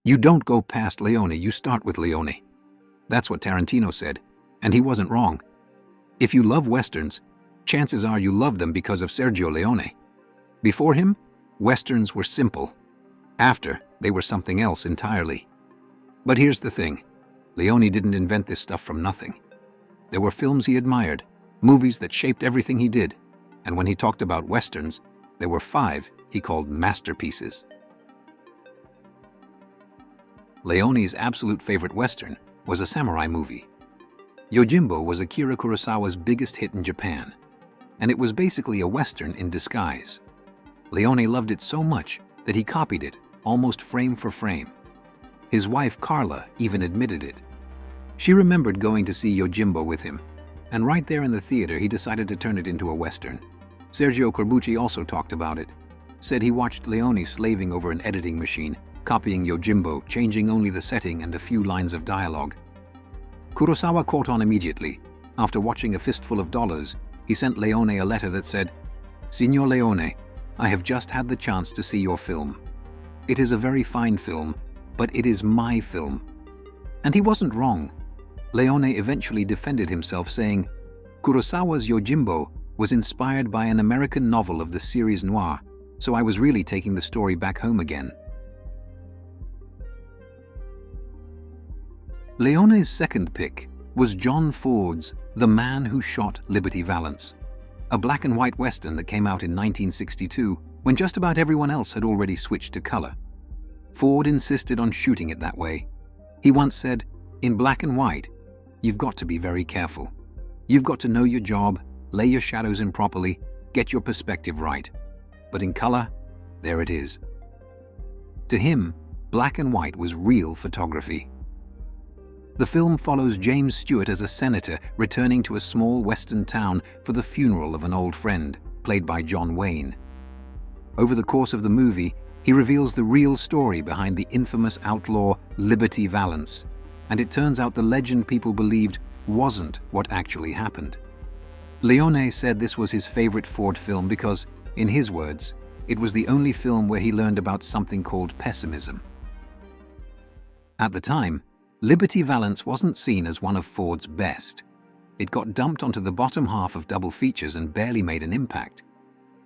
You don't go past Leone, you start with Leone. That's what Tarantino said, and he wasn't wrong. If you love Westerns, chances are you love them because of Sergio Leone. Before him, Westerns were simple. After, they were something else entirely. But here's the thing. Leone didn't invent this stuff from nothing. There were films he admired, movies that shaped everything he did, and when he talked about Westerns, there were 5 he called masterpieces. Leone's absolute favorite Western was a samurai movie. Yojimbo was Akira Kurosawa's biggest hit in Japan, and it was basically a Western in disguise. Leone loved it so much that he copied it, almost frame for frame. His wife Carla even admitted it. She remembered going to see Yojimbo with him, and right there in the theater he decided to turn it into a Western. Sergio Corbucci also talked about it, said he watched Leone slaving over an editing machine, copying Yojimbo, changing only the setting and a few lines of dialogue. Kurosawa caught on immediately. After watching A Fistful of Dollars, he sent Leone a letter that said, "Signor Leone, I have just had the chance to see your film. It is a very fine film, but it is my film." And he wasn't wrong. Leone eventually defended himself, saying, "Kurosawa's Yojimbo was inspired by an American novel of the series noir, so I was really taking the story back home again." Leone's second pick was John Ford's The Man Who Shot Liberty Valance, a black and white Western that came out in 1962 when just about everyone else had already switched to color. Ford insisted on shooting it that way. He once said, "In black and white, you've got to be very careful. You've got to know your job, lay your shadows in properly, get your perspective right. But in color, there it is." To him, black and white was real photography. The film follows James Stewart as a senator returning to a small western town for the funeral of an old friend, played by John Wayne. Over the course of the movie, he reveals the real story behind the infamous outlaw Liberty Valance, and it turns out the legend people believed wasn't what actually happened. Leone said this was his favorite Ford film because, in his words, it was the only film where he learned about something called pessimism. At the time, Liberty Valance wasn't seen as one of Ford's best. It got dumped onto the bottom half of double features and barely made an impact.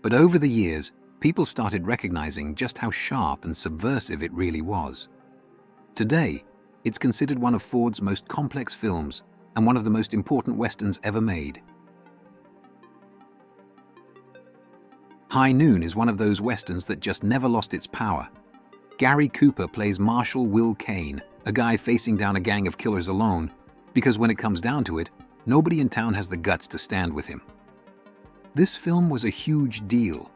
But over the years, people started recognizing just how sharp and subversive it really was. Today, it's considered one of Ford's most complex films and one of the most important Westerns ever made. High Noon is one of those Westerns that just never lost its power. Gary Cooper plays Marshal Will Kane, a guy facing down a gang of killers alone, because when it comes down to it, nobody in town has the guts to stand with him. This film was a huge deal.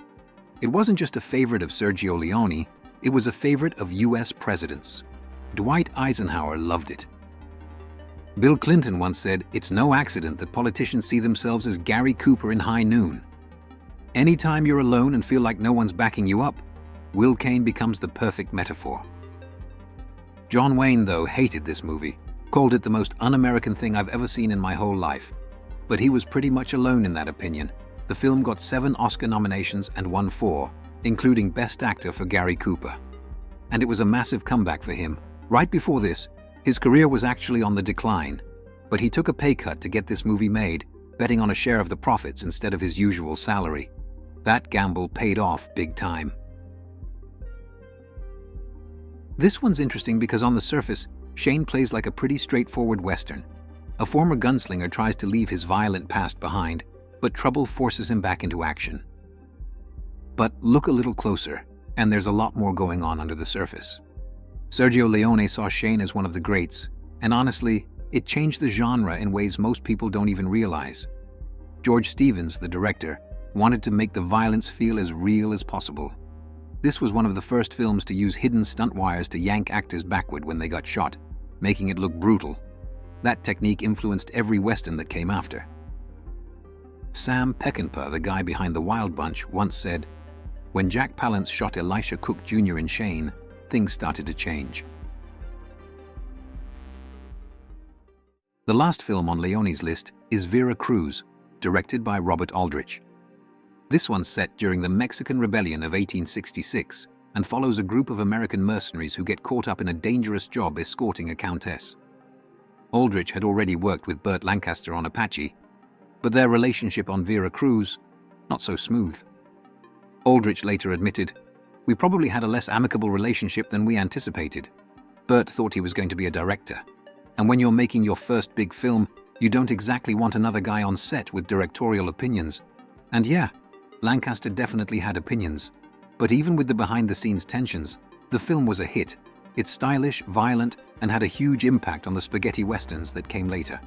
It wasn't just a favorite of Sergio Leone, it was a favorite of US presidents. Dwight Eisenhower loved it. Bill Clinton once said, "It's no accident that politicians see themselves as Gary Cooper in High Noon." Anytime you're alone and feel like no one's backing you up, Will Kane becomes the perfect metaphor. John Wayne, though, hated this movie, called it the most un-American thing I've ever seen in my whole life. But he was pretty much alone in that opinion. The film got 7 Oscar nominations and won 4, including Best Actor for Gary Cooper. And it was a massive comeback for him. Right before this, his career was actually on the decline, but he took a pay cut to get this movie made, betting on a share of the profits instead of his usual salary. That gamble paid off big time. This one's interesting because on the surface, Shane plays like a pretty straightforward Western. A former gunslinger tries to leave his violent past behind, but trouble forces him back into action. But look a little closer, and there's a lot more going on under the surface. Sergio Leone saw Shane as one of the greats, and honestly, it changed the genre in ways most people don't even realize. George Stevens, the director, wanted to make the violence feel as real as possible. This was one of the first films to use hidden stunt wires to yank actors backward when they got shot, making it look brutal. That technique influenced every Western that came after. Sam Peckinpah, the guy behind The Wild Bunch, once said, "When Jack Palance shot Elisha Cook Jr. in Shane, things started to change." The last film on Leone's list is Vera Cruz, directed by Robert Aldrich. This one's set during the Mexican Rebellion of 1866 and follows a group of American mercenaries who get caught up in a dangerous job escorting a countess. Aldrich had already worked with Burt Lancaster on Apache, but their relationship on Vera Cruz, not so smooth. Aldrich later admitted, "We probably had a less amicable relationship than we anticipated. Burt thought he was going to be a director. And when you're making your first big film, you don't exactly want another guy on set with directorial opinions. And yeah, Lancaster definitely had opinions. But even with the behind-the-scenes tensions, the film was a hit. It's stylish, violent, and had a huge impact on the spaghetti westerns that came later."